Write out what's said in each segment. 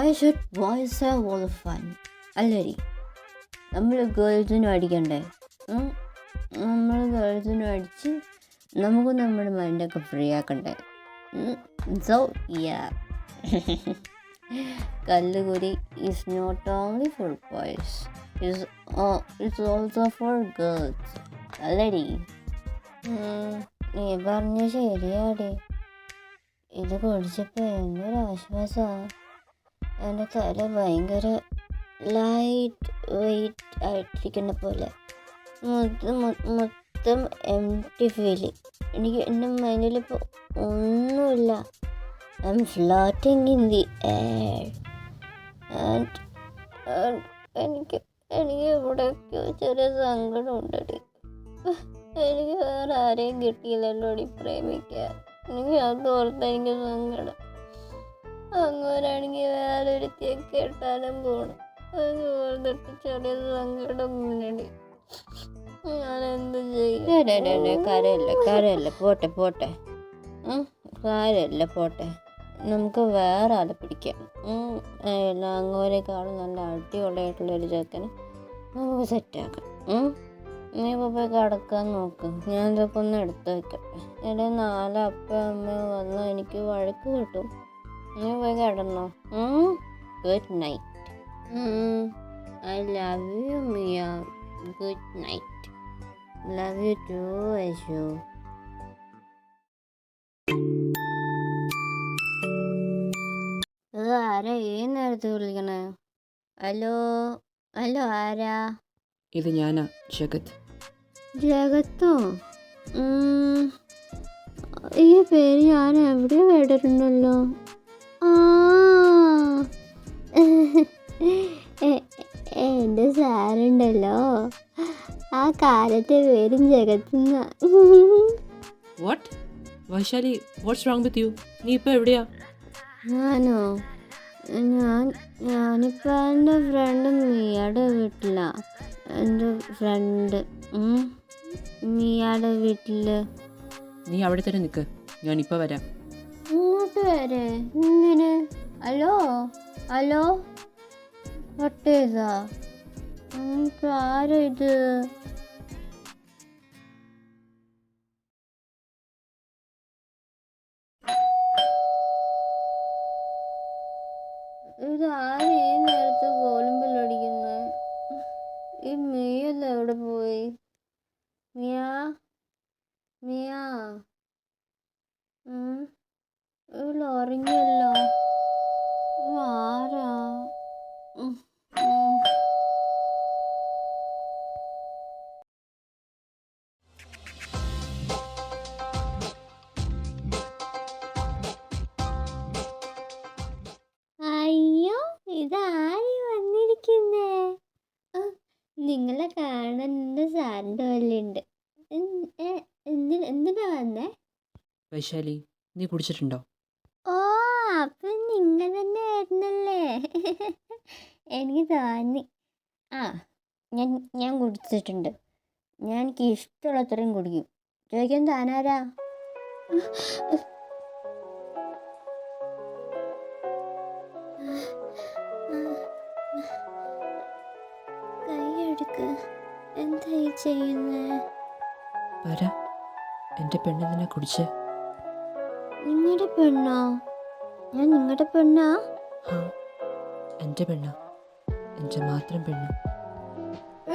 Why should boys have all the fun? അല്ലടി, നമ്മൾ ഗേൾസിനും അടിക്കണ്ടേ? നമ്മൾ ഗേൾസിനും അടിച്ച് നമുക്ക് നമ്മുടെ മൈൻഡൊക്കെ ഫ്രീ ആക്കണ്ടേ? സോ കല്ലുകുരി is not only for boys, it's also for girls. അല്ലടി? നീ പറഞ്ഞ ശരിയാടി. ഇത് കുടിച്ചപ്പോൾ എന്തൊരാശ്വാസമാണ്. എൻ്റെ തല ഭയങ്കര ലൈറ്റ് വെയിറ്റ് ആയിട്ടിരിക്കുന്ന പോലെ, മൊത്തം എംപ്റ്റി ഫീലിംഗ്. എനിക്ക് എൻ്റെ മൈൻഡിലിപ്പോൾ ഒന്നുമില്ല. I M floating in the air. എനിക്ക് ഇവിടെയൊക്കെ ചെറിയ സങ്കടം ഉണ്ടടി. എനിക്ക് വേറെ ആരെയും കിട്ടിയില്ലല്ലോടി പ്രേമിക്കാൻ. എനിക്ക് അതോർത്ത് എനിക്ക് സങ്കടം. അങ്ങോരാണെങ്കിൽ വേറെ ഒരുത്തിയെ കേട്ടാലും പോണം. അത് ഓർത്തിട്ട് ചെറിയ സങ്കടം മുന്നടി. ഞാൻ എന്ത് ചെയ്യും? കരയല്ല, പോട്ടെ കാര്യമല്ല, പോട്ടെ. നമുക്ക് വേറെ ആളെ പിടിക്കാം. അങ്ങോരേക്കാളും നല്ല അടിപൊളിയായിട്ടുള്ളൊരു ചെക്കനെ നമുക്ക് സെറ്റാക്കാം. നീ ഇപ്പോൾ പോയി കിടക്കാൻ നോക്ക്. ഞാൻ ഇതൊക്കെ ഒന്ന് എടുത്ത് വെക്കട്ടെ. എൻ്റെ 4 അപ്പയും അമ്മയും വന്നാൽ എനിക്ക് വഴക്ക് കിട്ടും. നീ പോയി കിടന്നോ. Good night. I love you Mia. Good night. Love you too Aishu. അത് ആരാ ഈ നേരത്ത് വിളിക്കണേ? ഹലോ ആരാ? ഇത് ഞാനാ, ജഗത്. ജഗത്തോ? ഈ പേര് ഞാൻ എവിടെയോ കേട്ടിട്ടുണ്ടല്ലോ. എൻ്റെ സാറുണ്ടല്ലോ, ആ കാലത്തെ പേരും ജഗത്തുന്ന. What? Vaishali, what's wrong with you? നീ ഇപ്പോൾ എവിടെയാ? ഞാനോ? ഞാനിപ്പോൾ എൻ്റെ ഫ്രണ്ട് മിയയുടെ വീട്ടിലാണ്. എൻ്റെ ഫ്രണ്ട് മിയയുടെ വീട്ടിൽ. നീ അവിടെ തന്നെ നിൽക്ക്, ഞാനിപ്പോൾ വരാം. ഇങ്ങോട്ട് വരെ? ഇങ്ങനെ? ഹലോ ഒട്ടേതാ? ആരോ ഇത്? ഇതാരും ഈ നേരത്ത് കോലുമ്പല്ലടിക്കുന്നത്? ഈ മിയല്ല എവിടെ പോയി? മിയ ഇവൾ ഉറങ്ങിയല്ലോ. ആരാ? അയ്യോ, ഇതാരി വന്നിരിക്കുന്നേ? നിങ്ങളെ കാണാൻ എൻ്റെ സാറിൻ്റെ വല്ലുണ്ട്. എന്തിനാ വന്നേ? വൈശാലി, നീ കുടിച്ചിട്ടുണ്ടോ? ഓ, അപ്പം നിങ്ങൾ തന്നെ ആയിരുന്നല്ലേ. എനിക്ക് തോന്നി. ഞാൻ കുടിച്ചിട്ടുണ്ട്. എനിക്ക് ഇഷ്ടമുള്ളത്രയും കുടിക്കും. ചോദിക്കാൻ താനാരാ? കൈയെടുക്ക്. എന്താ ഈ ചെയ്യുന്നേ? വരാ, എൻ്റെ പെണ്ണ് നിന്നെ കുടിച്ച്. നിങ്ങളുടെ പെണ്ണോ? ഞാൻ നിങ്ങളുടെ പെണ്ണാ? എൻ്റെ പെണ്ണ, എൻ്റെ മാത്രം പെണ്ണ്.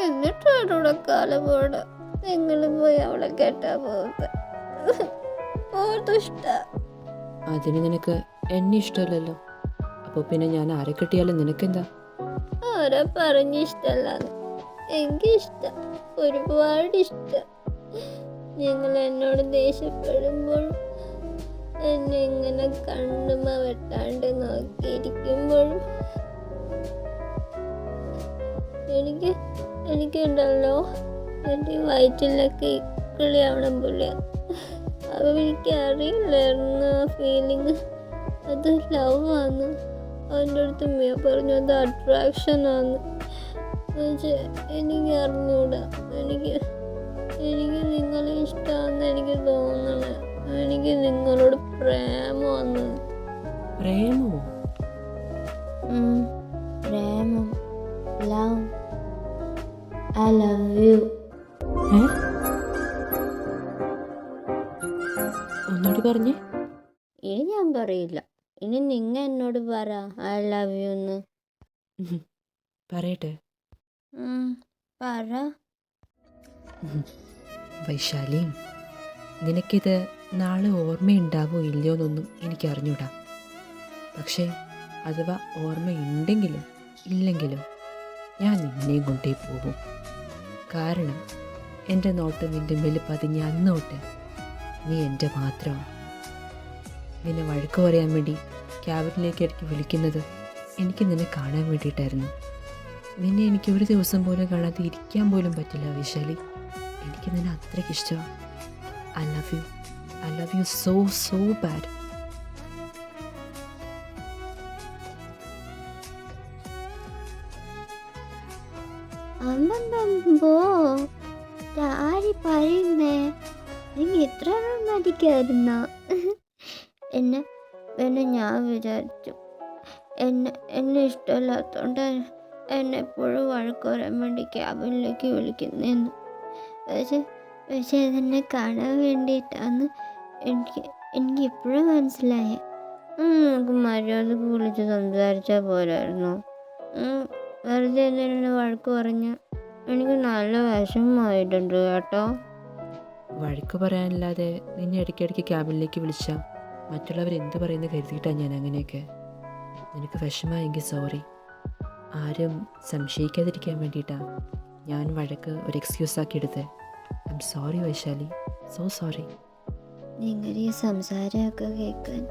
എന്നിട്ടാണോടെ കാലപോട നിങ്ങൾ പോയി അവളെ കേട്ടാ പോകുന്നത്? ഇഷ്ട. അതിന് നിനക്ക് എന്നെ ഇഷ്ടമല്ലല്ലോ. അപ്പോൾ പിന്നെ ഞാൻ ആരെ കിട്ടിയാലും നിനക്കെന്താ? ആരാ പറഞ്ഞിഷ്ടല്ലാന്ന്? എനിക്കിഷ്ടം, ഒരുപാട് ഇഷ്ടം. നിങ്ങൾ എന്നോട് ദേഷ്യപ്പെടുമ്പോഴും എന്നെ ഇങ്ങനെ കണ്ണുമ വെട്ടാണ്ട് നോക്കിയിരിക്കുമ്പോഴും എനിക്കുണ്ടല്ലോ, എൻ്റെ വയറ്റിലൊക്കെ ഇക്കിളിയാവണം പുള്ളിയ. അപ്പോൾ എനിക്ക് അറിയില്ലായിരുന്നു ആ ഫീലിങ്. അത് ലവ് ആണ്. അവൻ്റെ അടുത്ത് മിയ പറഞ്ഞു അത് അട്രാക്ഷൻ ആണ്. എനിക്ക് അറിഞ്ഞൂടാ. എനിക്ക് നിങ്ങളെ ഇഷ്ടമാണെന്ന് എനിക്ക് തോന്നണേ. എനിക്ക് നിങ്ങളോട് പ്രേമമാണ്. പ്രേമോ? എന്നോട് പറഞ്ഞേ? ഇനി ഞാൻ പറയില്ല. ഇനി നിങ്ങ എന്നോട് പറ ഐ ലവ് യു എന്ന്. ഉം. പറയട്ടെ. പറ. വൈശാലി, നിനക്കിത് നാളെ ഓർമ്മയുണ്ടാവോ ഇല്ലയോ എന്നൊന്നും എനിക്കറിഞ്ഞൂടാ. പക്ഷേ അഥവാ ഓർമ്മയുണ്ടെങ്കിലും ഇല്ലെങ്കിലും ഞാൻ നിന്നെയും കൊണ്ടേ പോകും. കാരണം എൻ്റെ നോട്ട് നിൻ്റെ മേൽ പതിഞ്ഞ അന്നോട്ട് നീ എൻ്റെ മാത്രമാണ്. നിന്നെ വഴക്ക് പറയാൻ വേണ്ടി ക്യാബിനിലേക്ക് ഇടയ്ക്ക് വിളിക്കുന്നത് എനിക്ക് നിന്നെ കാണാൻ വേണ്ടിയിട്ടായിരുന്നു. നിന്നെ എനിക്ക് ഒരു ദിവസം പോലും കാണാതെ ഇരിക്കാൻ പോലും പറ്റില്ല വൈശാലി. എനിക്ക് നിന്നെ അത്രയ്ക്ക് ഇഷ്ടമാണ്. I love you so so bad. അമ്പോ ആര് പറയുന്നേ? നിങ്ങൾ ഇത്ര മടിക്കായിരുന്ന എന്നെ ഞാൻ വിചാരിച്ചു എന്നെ ഇഷ്ടമല്ലാത്തോണ്ട് എന്നെ എപ്പോഴും വഴക്ക് പറയാൻ വേണ്ടി ക്യാബിനിലേക്ക് വിളിക്കുന്നതെന്ന്. പക്ഷെ അതെന്നെ കാണാൻ വേണ്ടിയിട്ടാന്ന് എനിക്ക് എപ്പോഴും മനസ്സിലായേ. നമുക്ക് മര്യാദക്ക് വിളിച്ച് സംസാരിച്ചാൽ പോരായിരുന്നോ? വെറുതെ എന്തെങ്കിലും വഴക്ക് പറഞ്ഞ് എനിക്ക് നല്ല വിഷമമായിട്ടുണ്ട് കേട്ടോ. വഴക്ക് പറയാനല്ലാതെ നിന്നെ ഇടയ്ക്കിടയ്ക്ക് ക്യാബിനിലേക്ക് വിളിച്ചാൽ മറ്റുള്ളവർ എന്ത് പറയുന്നത് കരുതിയിട്ടാണ് ഞാൻ അങ്ങനെയൊക്കെ. നിനക്ക് വിഷമമായെങ്കിൽ സോറി. ആരും സംശയിക്കാതിരിക്കാൻ വേണ്ടിയിട്ടാണ് ഞാൻ വഴക്ക് ഒരു എക്സ്ക്യൂസ് ആക്കി എടുത്തത്. I am sorry Vaishali, so sorry. നിങ്ങളുടെ ഈ സംസാരമൊക്കെ കേൾക്കാൻ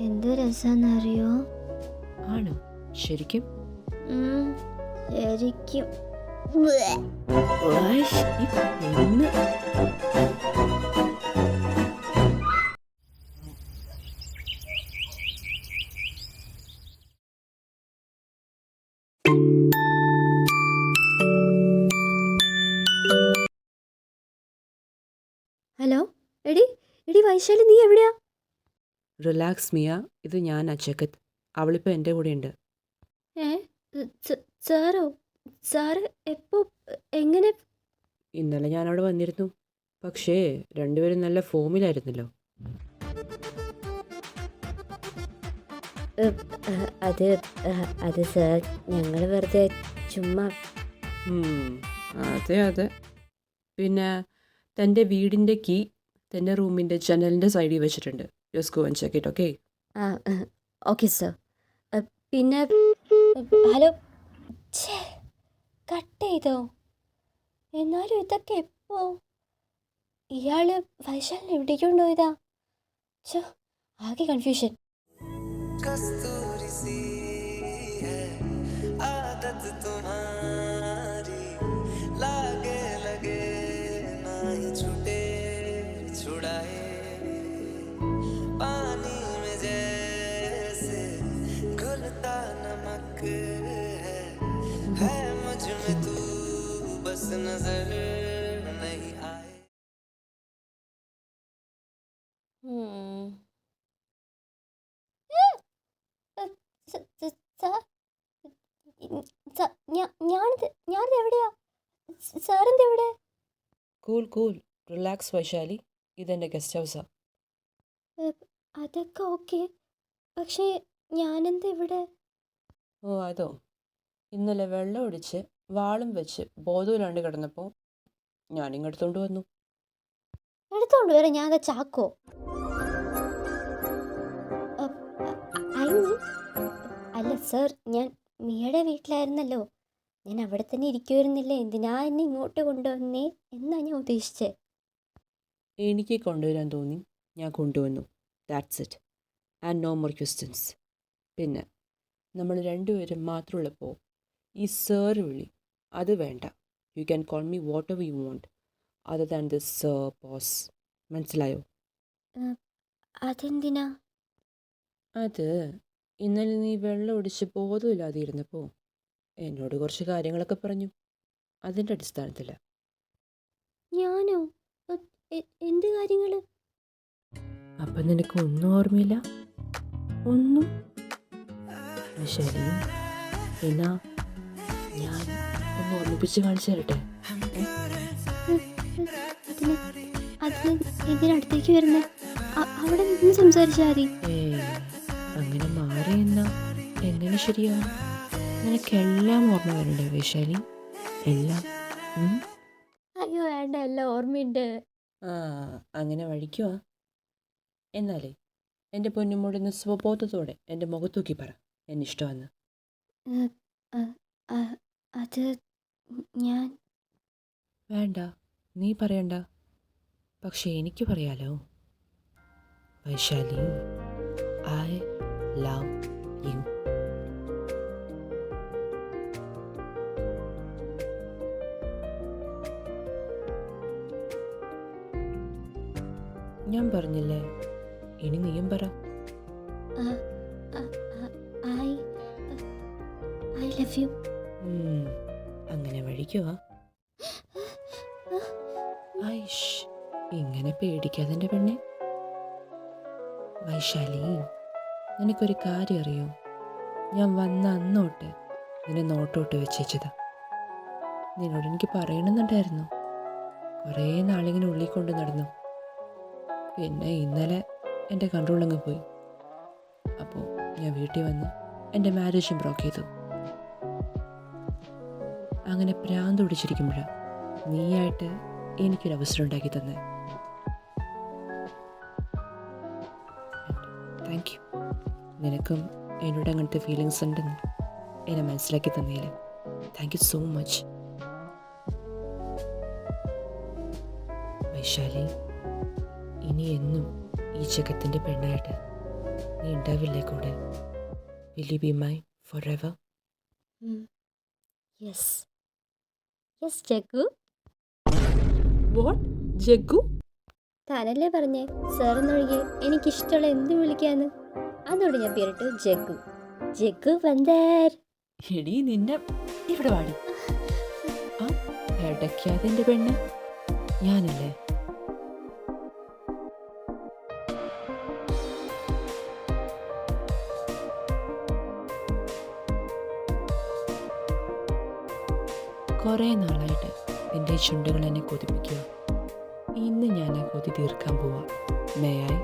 എന്ത് രസമാണെന്നറിയോ? ആണോ? ശരിക്കും? ശരിക്കും. ഹലോ, എടി വൈശാലി, നീ എവിടെയാ? റിലാക്സ് മിയ, ഇത് ഞാൻ അച്ചക്കത്ത്. അവളിപ്പോൾ എൻ്റെ കൂടെയുണ്ട്. സാറോ? സാറ് എപ്പോ? എങ്ങനെ? ഇന്നലെ ഞാനവിടെ വന്നിരുന്നു. പക്ഷേ രണ്ടുപേരും നല്ല ഫോമിലായിരുന്നല്ലോ. അത് സാർ, ഞങ്ങൾ വെറുതെ ചുമ്മാ. അതെ. പിന്നെ തൻ്റെ വീടിൻ്റെ കീ തൻ്റെ റൂമിൻ്റെ ജനലിൻ്റെ സൈഡിൽ വെച്ചിട്ടുണ്ട്. Just go and check it, okay? Okay sir. പിന്നെ ഹലോ, കട്ട് ചെയ്തോ? എന്നാലും ഇതൊക്കെ എപ്പോ? ഇയാള് വൈശാലിനെ എവിടേക്ക് കൊണ്ടുപോയതാ? ആകെ കൺഫ്യൂഷൻ. कस्तूरी सी है आदत तुम्हारी, लागे लगे ना ही छूटे छुड़ाए, पानी में जैसे घुलता नमक है मुझ में तू बस नजर नहीं आए. ഞാനിത് എവിടെയാ? സാറെന്ത് എവിടെ? കൂൾ റിലാക്സ് വൈശാലി, ഇതെൻ്റെ ഗസ്റ്റ് ഹൗസാണ്. അതൊക്കെ ഓക്കെ, പക്ഷേ ഞാനെന്താ ഇവിടെ? ഓ അതോ, ഇന്നലെ വെള്ളം ഒടിച്ച് വാളും വെച്ച് ബോധമില്ലാണ്ട് കിടന്നപ്പോൾ ഞാനിങ്ങെടുത്തോണ്ട് വന്നു. എടുത്തോണ്ട് വരാം ഞാൻ ചാക്കോ? അല്ല സാർ, ഞാൻ മിയയുടെ വീട്ടിലായിരുന്നല്ലോ. ഞാൻ അവിടെ തന്നെ ഇരിക്കുമായിരുന്നില്ലേ, എന്തിനാ എന്നെ ഇങ്ങോട്ട് കൊണ്ടുവന്നേ എന്നാ ഞാൻ ഉദ്ദേശിച്ചത്. എനിക്ക് കൊണ്ടുവരാൻ തോന്നി, ഞാൻ കൊണ്ടുവന്നു. That's it, and no more questions. പിന്നെ നമ്മൾ രണ്ടുപേരും മാത്രമുള്ളപ്പോൾ ഈ സർ വിളി അത് വേണ്ട. You can call me whatever you want other than this sir boss. മനസ്സിലായോ? അതെന്തിനാ? അത് ഇന്നലെ നീ വെള്ളം ഒടിച്ച് ബോധമില്ലാതെ ഇരുന്നപ്പോൾ എന്നോട് കുറച്ച് കാര്യങ്ങളൊക്കെ പറഞ്ഞു. അതിൻ്റെ അടിസ്ഥാനത്തിൽ. ഞാനോ? എന്ത് കാര്യങ്ങൾ? അപ്പം നിനക്ക് ഒന്നും ഓർമ്മയില്ല? ഒന്നും? ശരി, എന്നാ ഞാൻ ഒന്ന് ഓർമ്മിപ്പിച്ച് കാണിച്ചു തരട്ടെ? അതിന് ഇതിനടുത്തേക്ക് വരുന്നത്? അവിടെ നിന്ന് സംസാരിച്ചാൽ മതി. ഏയ്, അങ്ങനെ മാറി എന്നാ എങ്ങനെ ശരിയാവും? നിനക്കെല്ലാം ഓർമ്മ വരണ്ടേ വൈശാലി? എല്ലാം. ഉം? അയ്യോ വേണ്ട, എല്ലാം ഓർമ്മയുണ്ട്. ആ, അങ്ങനെ വഴിക്കുവാ. എന്നാലേ എൻ്റെ പൊന്നുമോടിന്ന് സ്വബോധത്തോടെ എൻ്റെ മുഖത്തൂക്കി പറ എന്നിഷ്ടമെന്ന്. ഏഹ്, അത് ഞാൻ വേണ്ട, നീ പറയണ്ട. പക്ഷെ എനിക്ക് പറയാലോ. Vaishali, I love U. ഞാൻ പറഞ്ഞില്ലേ, ഇനി നീയും പറ. I love U. അങ്ങനെ വഴിക്കുവാ. ഐഷ്, ഇങ്ങനെ പേടിക്കാതെ എൻ്റെ പെണ്ണെ. വൈശാലി, നിനക്കൊരു കാര്യം അറിയോ? ഞാൻ വന്ന അന്നോട്ട് നിന്നെ നോട്ടോട്ട് വെച്ചേച്ചതാ. നിന്നോട് എനിക്ക് പറയണമെന്നുണ്ടായിരുന്നു. കുറേ നാളിങ്ങനെ ഉള്ളിൽ കൊണ്ട് നടന്നു. പിന്നെ ഇന്നലെ എൻ്റെ കൺട്രോളങ്ങ് പോയി. അപ്പോൾ ഞാൻ വീട്ടിൽ വന്ന് എൻ്റെ മാരേജും ബ്രോക്ക് ചെയ്തു. അങ്ങനെ പ്രാന്ത് പിടിച്ചിരിക്കുമ്പോഴാണ് നീയായിട്ട് എനിക്കൊരവസരം ഉണ്ടാക്കി തന്നെ. Thank you. നിനക്കും എന്നോട് അങ്ങനത്തെ ഫീലിങ്സ് ഉണ്ടെന്ന് എന്നെ മനസ്സിലാക്കി തന്നേലും thank you so much. Vaishali, ഇനി എന്നും ഈ ജഗത്തിൻ്റെ പെണ്ണായിട്ട് നീ ഉണ്ടാവില്ലേ കൂടെ? Will you be my forever? Yes yes Jaggu. What? Jaggu? താനല്ലേ പറഞ്ഞേ സാർ എന്നൊഴികെ എനിക്കിഷ്ടമുള്ള എന്ത് വിളിക്കാന്ന്? അതോട് ഞാൻ പേരിട്ടു ജഗ്ഗു. ജഗ്ഗു വന്ദർ. എടി നിന്നെ ഇവിടെ വാടി. ആ, ഇടയ്ക്കാതെ എൻ്റെ പെണ്ണ് ഞാനല്ലേ? കുറേ നാളായിട്ട് എൻ്റെ ചുണ്ടുകൾ എന്നെ കൊതിപ്പിക്കുക. ഇന്ന് ഞാൻ ആ കൊതി തീർക്കാൻ പോവാ. May I?